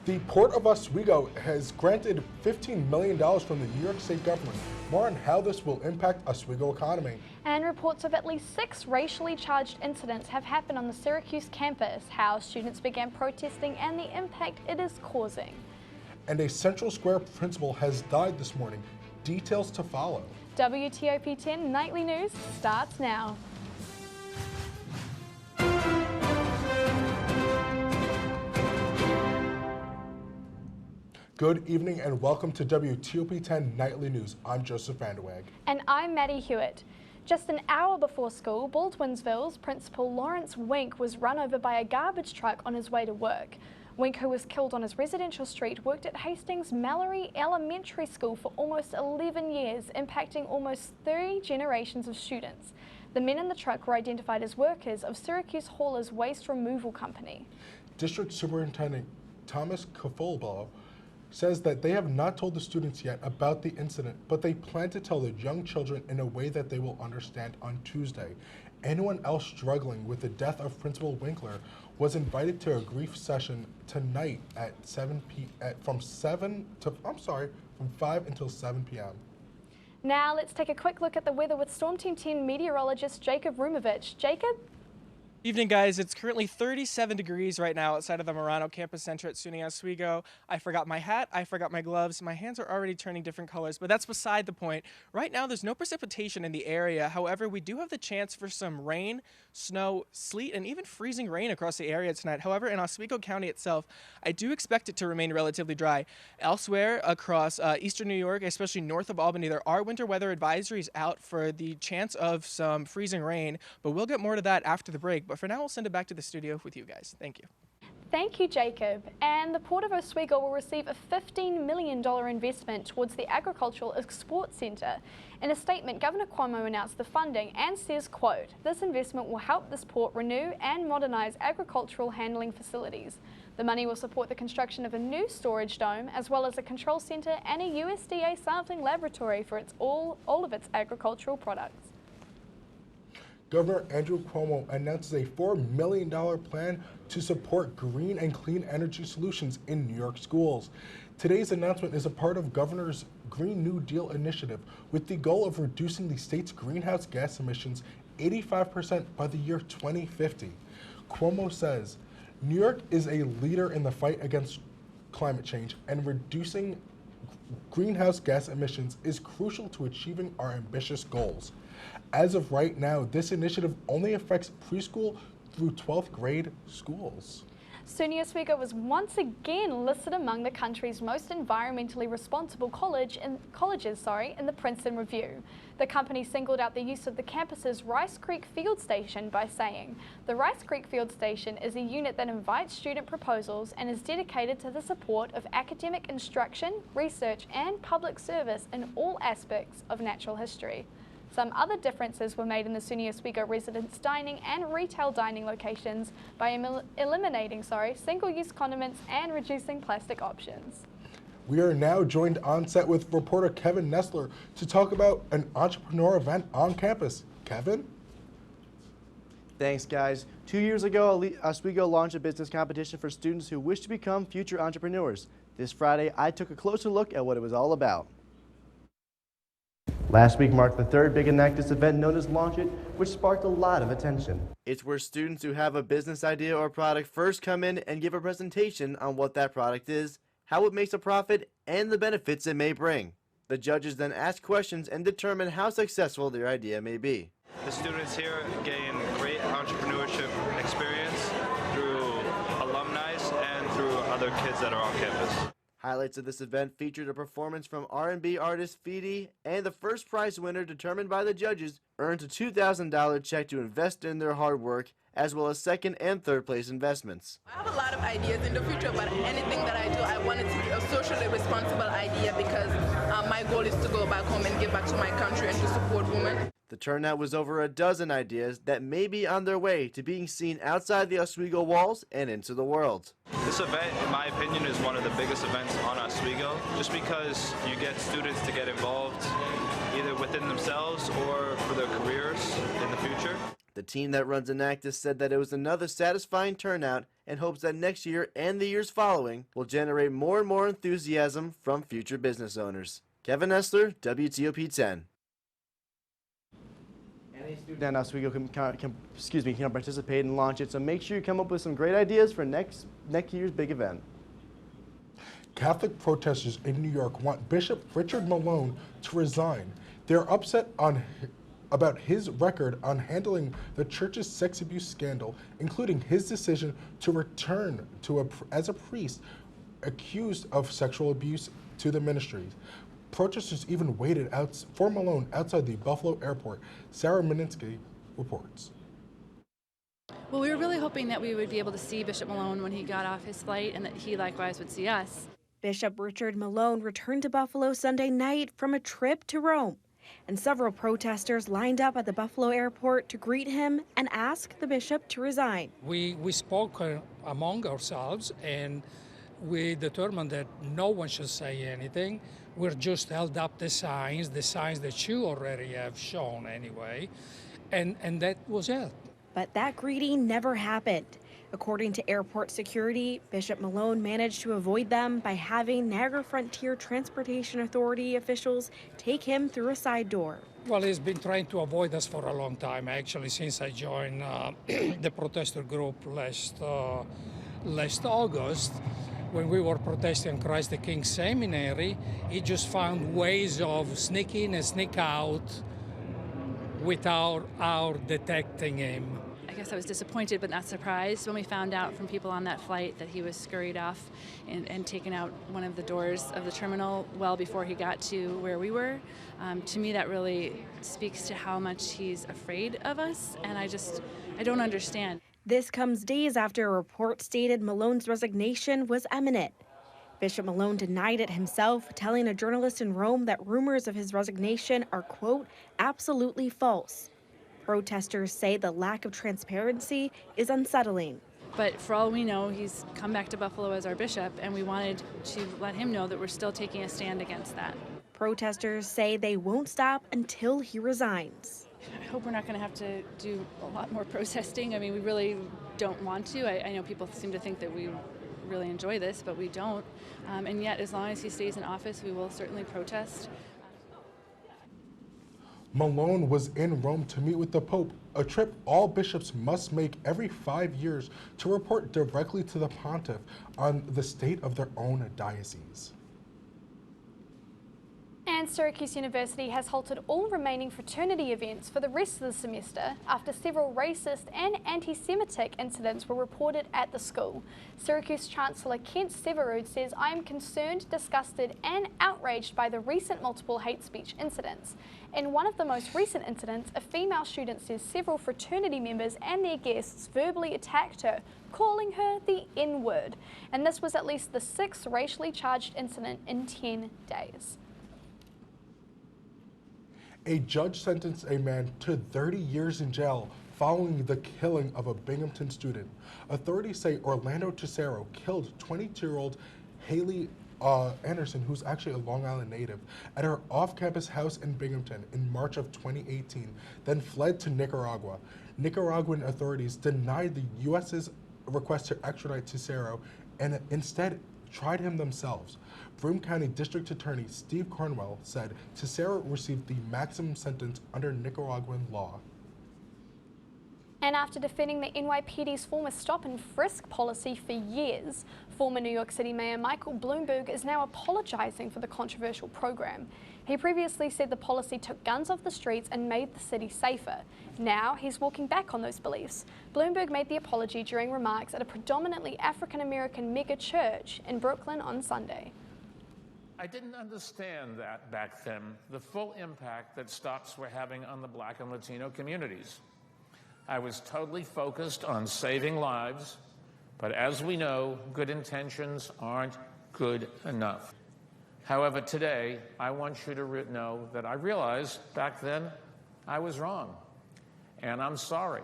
The Port of Oswego has granted $15 million from the New York State government. More on how this will impact Oswego economy. And reports of at least 6 racially charged incidents have happened on the Syracuse campus, how students began protesting and the impact it is causing. And a Central Square principal has died this morning. Details to follow. WTOP 10 Nightly News starts now. Good evening and welcome to WTOP 10 Nightly News. I'm Joseph Vanderweg. And I'm Maddie Hewitt. Just an hour before school, Baldwinsville's Principal Lawrence Wink was run over by a garbage truck on his way to work. Wink, who was killed on his residential street, worked at Hastings Mallory Elementary School for almost 11 years, impacting almost 3 generations of students. The men in the truck were identified as workers of Syracuse Haulers Waste Removal Company. District Superintendent Thomas Kofolbo says that they have not told the students yet about the incident, but they plan to tell the young children in a way that they will understand on Tuesday. Anyone else struggling with the death of Principal Winkler was invited to a grief session tonight at from 5 until 7 p.m. Now let's take a quick look at the weather with Storm Team 10 meteorologist Jacob Rumovich. Jacob? Evening, guys. It's currently 37 degrees right now outside of the Marano Campus Center at SUNY Oswego. I forgot my hat. I forgot my gloves. My hands are already turning different colors, but that's beside the point. Right now, there's no precipitation in the area. However, we do have the chance for some rain, snow, sleet, and even freezing rain across the area tonight. However, in Oswego County itself, I do expect it to remain relatively dry. Elsewhere across eastern New York, especially north of Albany, there are winter weather advisories out for the chance of some freezing rain, but we'll get more to that after the break. But for now, we'll send it back to the studio with you guys. Thank you. Thank you, Jacob. And the Port of Oswego will receive a $15 million investment towards the Agricultural Export Centre. In a statement, Governor Cuomo announced the funding and says, quote, "This investment will help this port renew and modernise agricultural handling facilities. The money will support the construction of a new storage dome, as well as a control centre and a USDA sampling laboratory for all of its agricultural products." Governor Andrew Cuomo announces a $4 million plan to support green and clean energy solutions in New York schools. Today's announcement is a part of Governor's Green New Deal initiative with the goal of reducing the state's greenhouse gas emissions 85% by the year 2050. Cuomo says, New York is a leader in the fight against climate change, and reducing greenhouse gas emissions is crucial to achieving our ambitious goals. As of right now, this initiative only affects preschool through 12th grade schools. SUNY Oswego was once again listed among the country's most environmentally responsible colleges in the Princeton Review. The company singled out the use of the campus's Rice Creek Field Station by saying, "The Rice Creek Field Station is a unit that invites student proposals and is dedicated to the support of academic instruction, research, and public service in all aspects of natural history." Some other differences were made in the SUNY Oswego residence dining and retail dining locations by eliminating single-use condiments and reducing plastic options. We are now joined on set with reporter Kevin Nestler to talk about an entrepreneur event on campus. Kevin? Thanks, guys. 2 years ago, Oswego launched a business competition for students who wish to become future entrepreneurs. This Friday, I took a closer look at what it was all about. Last week marked the third big Enactus event known as Launch It, which sparked a lot of attention. It's where students who have a business idea or product first come in and give a presentation on what that product is, how it makes a profit, and the benefits it may bring. The judges then ask questions and determine how successful their idea may be. The students here gain great entrepreneurship experience through alumni and through other kids that are on campus. Highlights of this event featured a performance from R&B artist Feedy, and the first prize winner, determined by the judges, earned a $2,000 check to invest in their hard work, as well as second and third place investments. I have a lot of ideas in the future, but anything that I do, I want it to be a socially responsible idea because my goal is to go back home and give back to my country and to support women. The turnout was over a dozen ideas that may be on their way to being seen outside the Oswego walls and into the world. This event, in my opinion, is one of the biggest events on Oswego, just because you get students to get involved either within themselves or for their careers in the future. The team that runs Enactus said that it was another satisfying turnout and hopes that next year and the years following will generate more and more enthusiasm from future business owners. Kevin Essler, WTOP 10. Any student at Oswego can participate and launch it, so make sure you come up with some great ideas for next year's big event. Catholic protesters in New York want Bishop Richard Malone to resign. They're upset about his record on handling the church's sex abuse scandal, including his decision to return as a priest accused of sexual abuse to the ministries. Protesters even waited for Malone outside the Buffalo airport. Sarah Mininsky reports. Well, we were really hoping that we would be able to see Bishop Malone when he got off his flight and that he likewise would see us. Bishop Richard Malone returned to Buffalo Sunday night from a trip to Rome, and several protesters lined up at the Buffalo airport to greet him and ask the bishop to resign. We spoke among ourselves, and we determined that no one should say anything. We just held up the signs that you already have shown anyway, and that was it. But that greeting never happened. According to airport security, Bishop Malone managed to avoid them by having Niagara Frontier Transportation Authority officials take him through a side door. Well, he's been trying to avoid us for a long time, actually, since I joined the protester group last August. When we were protesting Christ the King Seminary, he just found ways of sneak in and sneak out without our detecting him. I guess I was disappointed but not surprised when we found out from people on that flight that he was scurried off and taken out one of the doors of the terminal well before he got to where we were. To me, that really speaks to how much he's afraid of us, and I don't understand. This comes days after a report stated Malone's resignation was imminent. Bishop Malone denied it himself, telling a journalist in Rome that rumors of his resignation are, quote, absolutely false. Protesters say the lack of transparency is unsettling. But for all we know, he's come back to Buffalo as our bishop, and we wanted to let him know that we're still taking a stand against that. Protesters say they won't stop until he resigns. I hope we're not going to have to do a lot more protesting. I mean, we really don't want to. I know people seem to think that we really enjoy this, but we don't. And yet, as long as he stays in office, we will certainly protest. Malone was in Rome to meet with the Pope, a trip all bishops must make every 5 years to report directly to the pontiff on the state of their own diocese. And Syracuse University has halted all remaining fraternity events for the rest of the semester after several racist and anti-Semitic incidents were reported at the school. Syracuse Chancellor Kent Severud says, "I am concerned, disgusted and outraged by the recent multiple hate speech incidents. In one of the most recent incidents, a female student says several fraternity members and their guests verbally attacked her, calling her the N-word. And this was at least the 6th racially charged incident in 10 days. A judge sentenced a man to 30 years in jail following the killing of a Binghamton student. Authorities say Orlando Tesoro killed 22-year-old Haley Anderson, who's actually a Long Island native, at her off-campus house in Binghamton in March of 2018, then fled to Nicaragua. Nicaraguan authorities denied the U.S.'s request to extradite Tesoro and instead tried him themselves. Broome County District Attorney Steve Cornwell said Tesoro received the maximum sentence under Nicaraguan law. And after defending the NYPD's former stop and frisk policy for years, former New York City Mayor Michael Bloomberg is now apologizing for the controversial program. He previously said the policy took guns off the streets and made the city safer. Now he's walking back on those beliefs. Bloomberg made the apology during remarks at a predominantly African-American mega church in Brooklyn on Sunday. I didn't understand that back then, the full impact that stops were having on the Black and Latino communities. I was totally focused on saving lives, but as we know, good intentions aren't good enough. However, today, I want you to know that I realized back then I was wrong, and I'm sorry.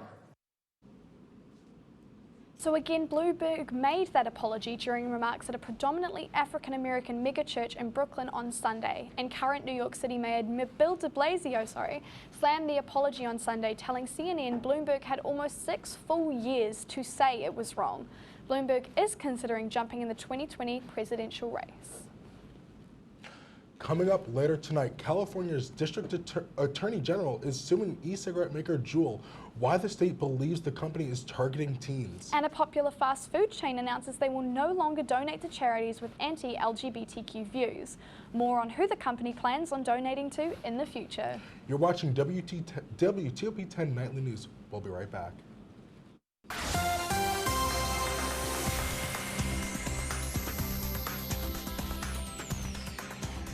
So again, Bloomberg made that apology during remarks at a predominantly African-American megachurch in Brooklyn on Sunday. And current New York City Mayor Bill de Blasio, slammed the apology on Sunday, telling CNN Bloomberg had almost 6 full years to say it was wrong. Bloomberg is considering jumping in the 2020 presidential race. Coming up later tonight, California's District Attorney General is suing e-cigarette maker Juul, why the state believes the company is targeting teens. And a popular fast food chain announces they will no longer donate to charities with anti-LGBTQ views. More on who the company plans on donating to in the future. You're watching WTOP 10 Nightly News. We'll be right back.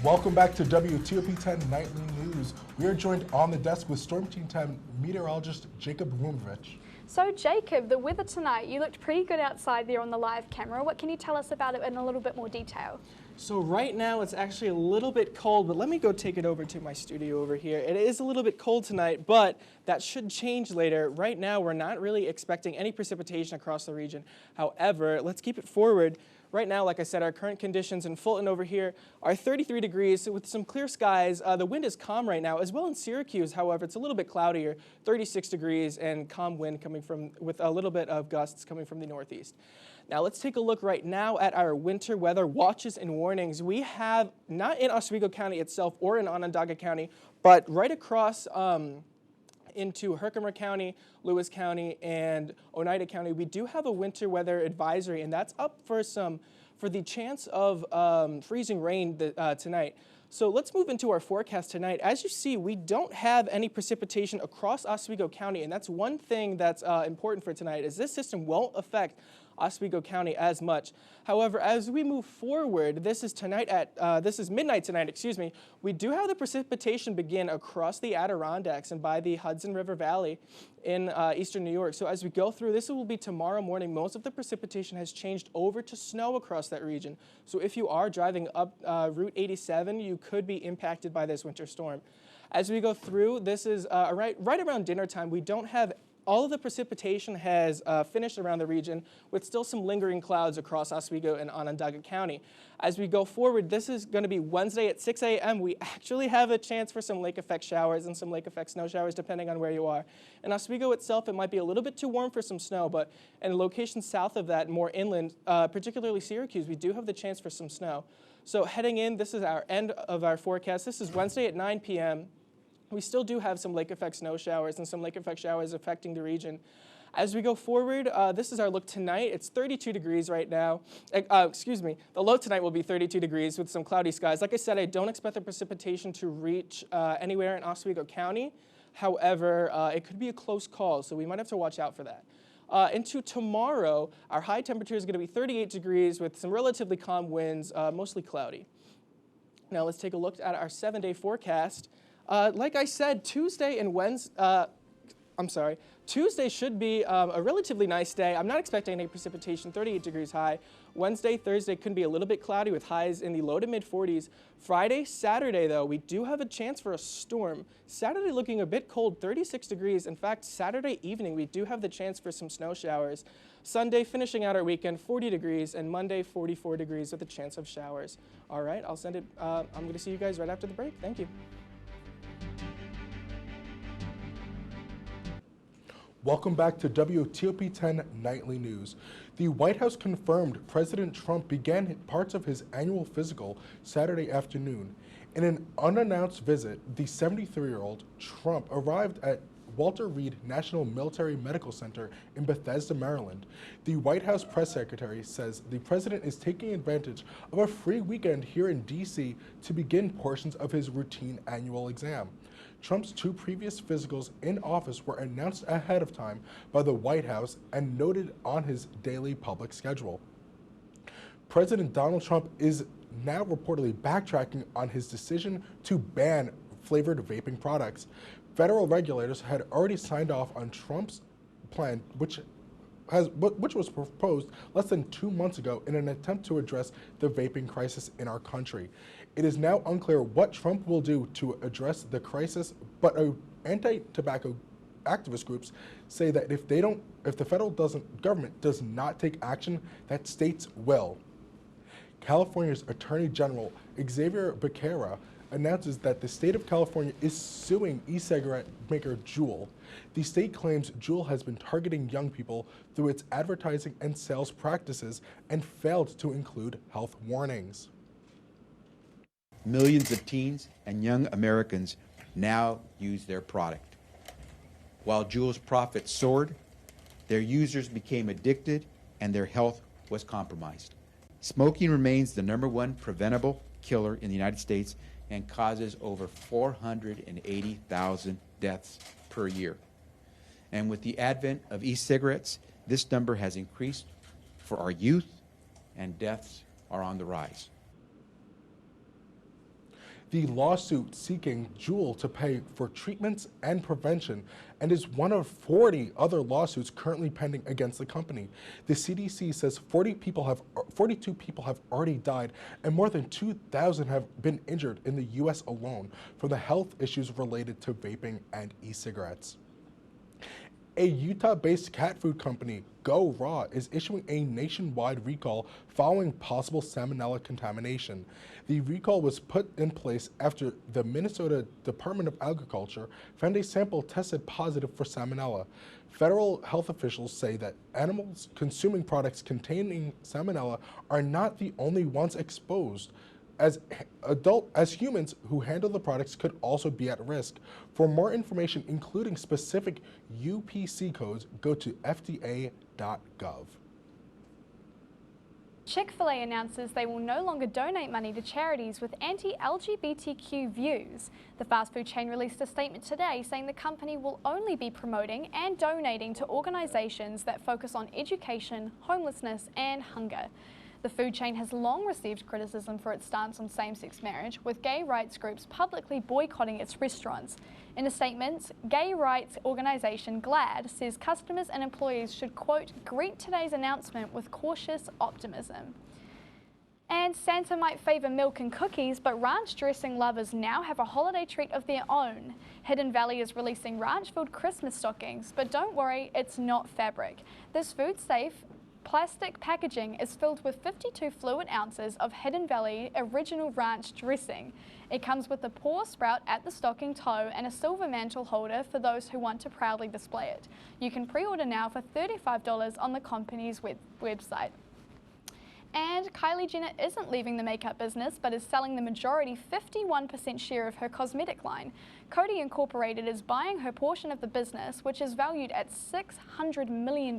Welcome back to WTOP 10 Nightly News. We are joined on the desk with Storm Team 10 meteorologist Jacob Rumovich. So Jacob, the weather tonight, you looked pretty good outside there on the live camera. What can you tell us about it in a little bit more detail? So right now it's actually a little bit cold, but let me go take it over to my studio over here. It is a little bit cold tonight, but that should change later. Right now we're not really expecting any precipitation across the region. However, let's keep it forward. Right now, like I said, our current conditions in Fulton over here are 33 degrees with some clear skies. The wind is calm right now, as well in Syracuse. However, it's a little bit cloudier, 36 degrees and calm wind coming from, with a little bit of gusts coming from the northeast. Now let's take a look right now at our winter weather watches and warnings. We have, not in Oswego County itself or in Onondaga County, but right across into Herkimer County, Lewis County, and Oneida County, we do have a winter weather advisory, and that's up for the chance of freezing rain tonight. So let's move into our forecast tonight. As you see, we don't have any precipitation across Oswego County, and that's one thing that's important for tonight, is this system won't affect Oswego County as much. However, as we move forward, this is midnight tonight, excuse me, we do have the precipitation begin across the Adirondacks and by the Hudson River Valley in eastern New York. So as we go through, this will be tomorrow morning. Most of the precipitation has changed over to snow across that region. So if you are driving up Route 87, you could be impacted by this winter storm. As we go through, this is right around dinner time. We don't have all of the precipitation has finished around the region with still some lingering clouds across Oswego and Onondaga County. As we go forward, this is going to be Wednesday at 6 a.m. We actually have a chance for some lake effect showers and some lake effect snow showers depending on where you are. In Oswego itself, it might be a little bit too warm for some snow, but in locations south of that, more inland, particularly Syracuse, we do have the chance for some snow. So heading in, this is our end of our forecast. This is Wednesday at 9 p.m. We still do have some lake effect snow showers and some lake effect showers affecting the region. As we go forward, this is our look tonight. It's 32 degrees right now. Excuse me, the low tonight will be 32 degrees with some cloudy skies. Like I said, I don't expect the precipitation to reach anywhere in Oswego County. However, it could be a close call, so we might have to watch out for that. Into tomorrow, our high temperature is going to be 38 degrees with some relatively calm winds, mostly cloudy. Now let's take a look at our 7-day forecast. Like I said, Tuesday should be a relatively nice day. I'm not expecting any precipitation, 38 degrees high. Wednesday, Thursday could be a little bit cloudy with highs in the low to mid 40s. Friday, Saturday, though, we do have a chance for a storm. Saturday looking a bit cold, 36 degrees. In fact, Saturday evening, we do have the chance for some snow showers. Sunday, finishing out our weekend, 40 degrees, and Monday, 44 degrees with a chance of showers. All right, I'll send it. I'm going to see you guys right after the break. Thank you. Welcome back to WTOP 10 Nightly News. The White House confirmed President Trump began parts of his annual physical Saturday afternoon. In an unannounced visit, the 73-year-old Trump arrived at Walter Reed National Military Medical Center in Bethesda, Maryland. The White House press secretary says the president is taking advantage of a free weekend here in D.C. to begin portions of his routine annual exam. Trump's 2 previous physicals in office were announced ahead of time by the White House and noted on his daily public schedule. President Donald Trump is now reportedly backtracking on his decision to ban flavored vaping products. Federal regulators had already signed off on Trump's plan, which was proposed less than 2 months ago in an attempt to address the vaping crisis in our country. It is now unclear what Trump will do to address the crisis, but anti-tobacco activist groups say that if the federal government does not take action, that states will. California's Attorney General Xavier Becerra announces that the state of California is suing e-cigarette maker Juul. The state claims Juul has been targeting young people through its advertising and sales practices and failed to include health warnings. Millions of teens and young Americans now use their product. While Juul's profits soared, their users became addicted and their health was compromised. Smoking remains the #1 preventable killer in the United States and causes over 480,000 deaths per year. And with the advent of e-cigarettes, this number has increased for our youth, and deaths are on the rise. The lawsuit seeking Juul to pay for treatments and prevention and is one of 40 other lawsuits currently pending against the company. The CDC says 42 people have already died and more than 2,000 have been injured in the U.S. alone from the health issues related to vaping and e-cigarettes. A Utah-based cat food company, Go Raw, is issuing a nationwide recall following possible salmonella contamination. The recall was put in place after the Minnesota Department of Agriculture found a sample tested positive for salmonella. Federal health officials say that animals consuming products containing salmonella are not the only ones exposed, as humans who handle the products could also be at risk. For more information, including specific UPC codes, go to fda.gov. Chick-fil-A announces they will no longer donate money to charities with anti-LGBTQ views. The fast food chain released a statement today saying the company will only be promoting and donating to organizations that focus on education, homelessness, and hunger. The food chain has long received criticism for its stance on same-sex marriage, with gay rights groups publicly boycotting its restaurants. In a statement, gay rights organization GLAAD says customers and employees should, quote, greet today's announcement with cautious optimism. And Santa might favor milk and cookies, but ranch dressing lovers now have a holiday treat of their own. Hidden Valley is releasing ranch-filled Christmas stockings, but don't worry, it's not fabric. This food-safe plastic packaging is filled with 52 fluid ounces of Hidden Valley Original Ranch dressing. It comes with a pour sprout at the stocking toe and a silver mantle holder for those who want to proudly display it. You can pre-order now for $35 on the company's website. And Kylie Jenner isn't leaving the makeup business, but is selling the majority 51% share of her cosmetic line. Coty Incorporated is buying her portion of the business, which is valued at $600 million.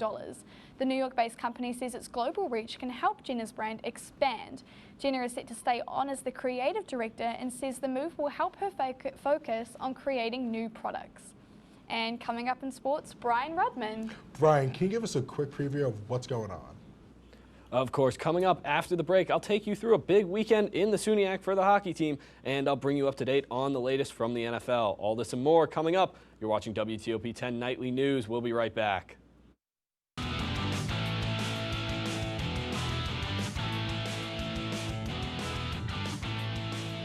The New York-based company says its global reach can help Jenner's brand expand. Jenner is set to stay on as the creative director and says the move will help her focus on creating new products. And coming up in sports, Brian Rudman. Brian, can you give us a quick preview of what's going on? Of course, coming up after the break, I'll take you through a big weekend in the SUNYAC for the hockey team, and I'll bring you up to date on the latest from the NFL. All this and more coming up. You're watching WTOP 10 Nightly News. We'll be right back.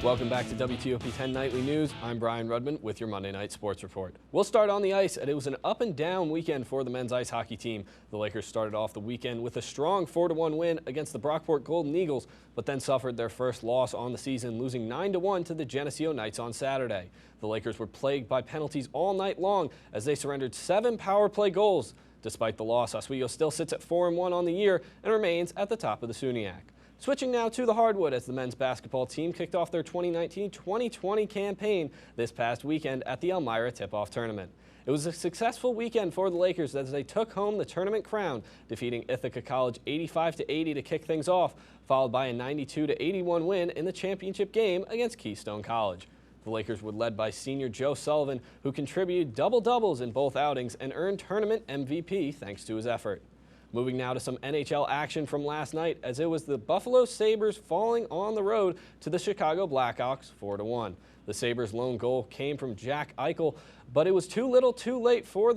Welcome back to WTOP 10 Nightly News. I'm Brian Rudman with your Monday Night Sports Report. We'll start on the ice, and it was an up and down weekend for the men's ice hockey team. The Lakers started off the weekend with a strong 4-1 win against the Brockport Golden Eagles, but then suffered their first loss on the season, losing 9-1 to the Geneseo Knights on Saturday. The Lakers were plagued by penalties all night long as they surrendered 7 power play goals. Despite the loss, Oswego still sits at 4-1 on the year and remains at the top of the SUNYAC. Switching now to the hardwood as the men's basketball team kicked off their 2019-2020 campaign this past weekend at the Elmira Tip-Off Tournament. It was a successful weekend for the Lakers as they took home the tournament crown, defeating Ithaca College 85-80 to kick things off, followed by a 92-81 win in the championship game against Keystone College. The Lakers were led by senior Joe Sullivan, who contributed double-doubles in both outings and earned tournament MVP thanks to his effort. Moving now to some NHL action from last night, as it was the Buffalo Sabres falling on the road to the Chicago Blackhawks 4-1. The Sabres' lone goal came from Jack Eichel, but it was too little too late for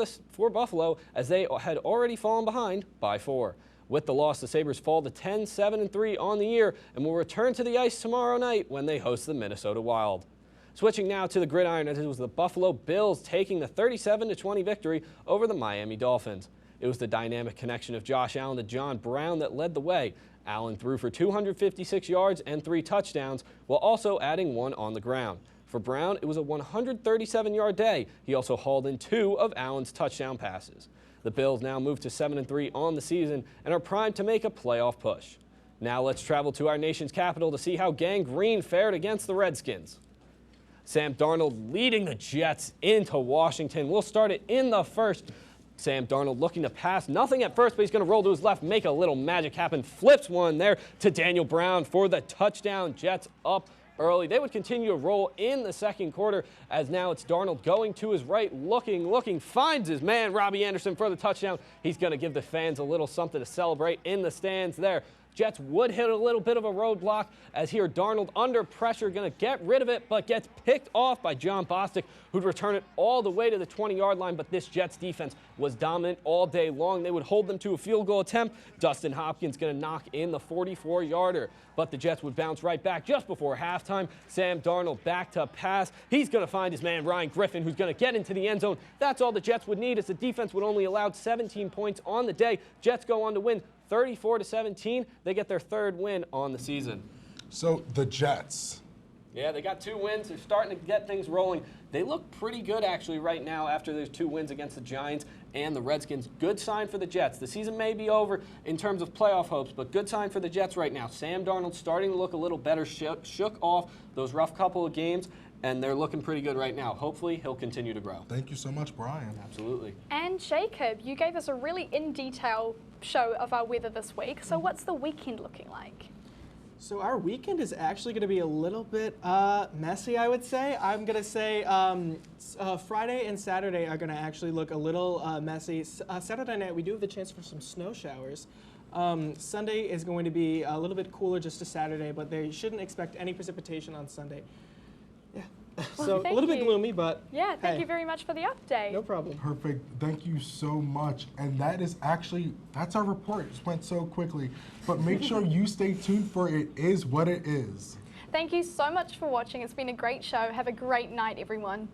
Buffalo as they had already fallen behind by 4. With the loss, the Sabres fall to 10-7-3 on the year and will return to the ice tomorrow night when they host the Minnesota Wild. Switching now to the gridiron, as it was the Buffalo Bills taking the 37-20 victory over the Miami Dolphins. It was the dynamic connection of Josh Allen to John Brown that led the way Allen threw for 256 yards and 3 touchdowns, while also adding 1 on the ground. For Brown, it was a 137-yard day. He also hauled in 2 of Allen's touchdown passes. The Bills now move to 7-3 on the season and are primed to make a playoff push. Now let's travel to our nation's capital to see how Gang Green fared against the Redskins. Sam Darnold leading the Jets into Washington. We'll start it in the first. Sam Darnold looking to pass. Nothing at first, but he's going to roll to his left, make a little magic happen. Flips one there to Daniel Brown for the touchdown. Jets up early. They would continue to roll in the second quarter as now it's Darnold going to his right, looking, finds his man, Robbie Anderson, for the touchdown. He's going to give the fans a little something to celebrate in the stands there. Jets would hit a little bit of a roadblock as here Darnold under pressure, going to get rid of it, but gets picked off by John Bostic, who'd return it all the way to the 20-yard line, but this Jets defense was dominant all day long. They would hold them to a field goal attempt. Dustin Hopkins going to knock in the 44-yarder, but the Jets would bounce right back just before halftime. Sam Darnold back to pass. He's going to find his man Ryan Griffin, who's going to get into the end zone. That's all the Jets would need as the defense would only allow 17 points on the day. Jets go on to win 34-17. They get their 3rd win on the season. So the Jets. Yeah, they got 2 wins. They're starting to get things rolling. They look pretty good actually right now after there's 2 wins against the Giants and the Redskins. Good sign for the Jets. The season may be over in terms of playoff hopes, but good sign for the Jets right now. Sam Darnold starting to look a little better, shook off those rough couple of games, and they're looking pretty good right now. Hopefully, he'll continue to grow. Thank you so much, Brian. Absolutely. And Jacob, you gave us a really in-detail show of our weather this week. So what's the weekend looking like? So our weekend is actually going to be a little bit messy, I would say. I'm going to say Friday and Saturday are going to actually look a little messy. Saturday night, we do have the chance for some snow showers. Sunday is going to be a little bit cooler just a Saturday, but they shouldn't expect any precipitation on Sunday. Yeah. Well, so a little bit gloomy, but yeah, thank hey. you very much for the update. No problem. Perfect. Thank you so much. And that's our report. It just went so quickly. But make sure you stay tuned for It Is What It Is. Thank you so much for watching. It's been a great show. Have a great night, everyone.